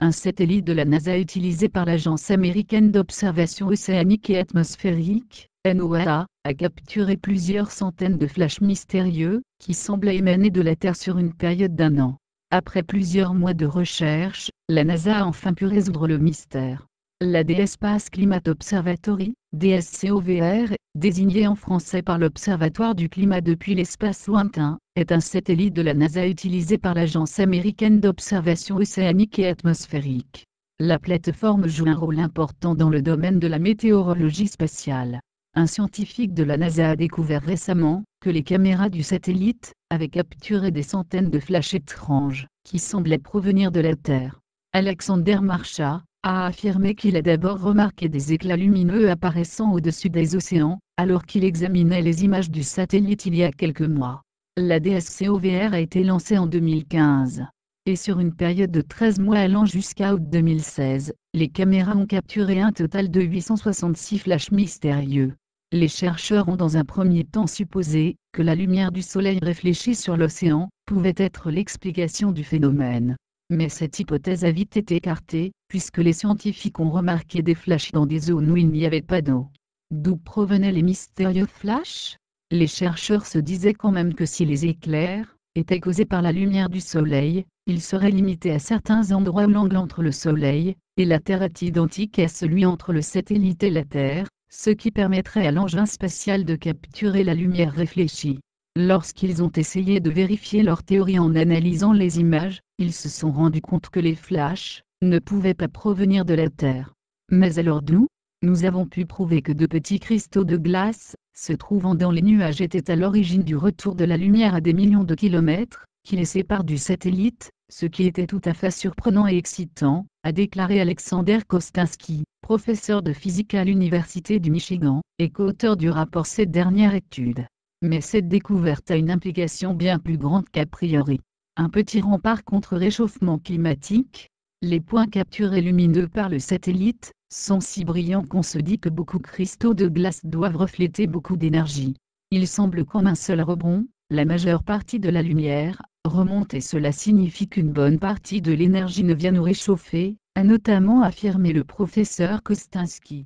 un satellite de la NASA utilisé par l'Agence américaine d'observation océanique et atmosphérique, NOAA, a capturé plusieurs centaines de flashs mystérieux, qui semblaient émaner de la Terre sur une période d'1 an. Après plusieurs mois de recherche, la NASA a enfin pu résoudre le mystère. La DS Space Climate Observatory, DSCOVR, désigné en français par l'Observatoire du climat depuis l'espace lointain, est un satellite de la NASA utilisé par l'Agence américaine d'observation océanique et atmosphérique. La plateforme joue un rôle important dans le domaine de la météorologie spatiale. Un scientifique de la NASA a découvert récemment que les caméras du satellite avaient capturé des centaines de flashs étranges, qui semblaient provenir de la Terre. Alexander Marcha a affirmé qu'il a d'abord remarqué des éclats lumineux apparaissant au-dessus des océans, alors qu'il examinait les images du satellite il y a quelques mois. La DSCOVR a été lancée en 2015. Et sur une période de 13 mois allant jusqu'à août 2016, les caméras ont capturé un total de 866 flashs mystérieux. Les chercheurs ont dans un premier temps supposé que la lumière du soleil réfléchie sur l'océan pouvait être l'explication du phénomène. Mais cette hypothèse a vite été écartée, puisque les scientifiques ont remarqué des flashs dans des zones où il n'y avait pas d'eau. D'où provenaient les mystérieux flashs? Les chercheurs se disaient quand même que si les éclairs étaient causés par la lumière du soleil, ils seraient limités à certains endroits où l'angle entre le soleil et la Terre est identique à celui entre le satellite et la Terre, ce qui permettrait à l'engin spatial de capturer la lumière réfléchie. Lorsqu'ils ont essayé de vérifier leur théorie en analysant les images, ils se sont rendus compte que les flashs ne pouvaient pas provenir de la Terre. Mais alors d'où? Nous avons pu prouver que de petits cristaux de glace, se trouvant dans les nuages, étaient à l'origine du retour de la lumière à des millions de kilomètres, qui les séparent du satellite, ce qui était tout à fait surprenant et excitant, a déclaré Alexander Kostinsky, professeur de physique à l'Université du Michigan, et co-auteur du rapport cette dernière étude. Mais cette découverte a une implication bien plus grande qu'a priori. Un petit rempart contre réchauffement climatique. Les points capturés lumineux par le satellite sont si brillants qu'on se dit que beaucoup de cristaux de glace doivent refléter beaucoup d'énergie. Il semble qu'en un seul rebond, la majeure partie de la lumière remonte et cela signifie qu'une bonne partie de l'énergie ne vient nous réchauffer, a notamment affirmé le professeur Kostinsky.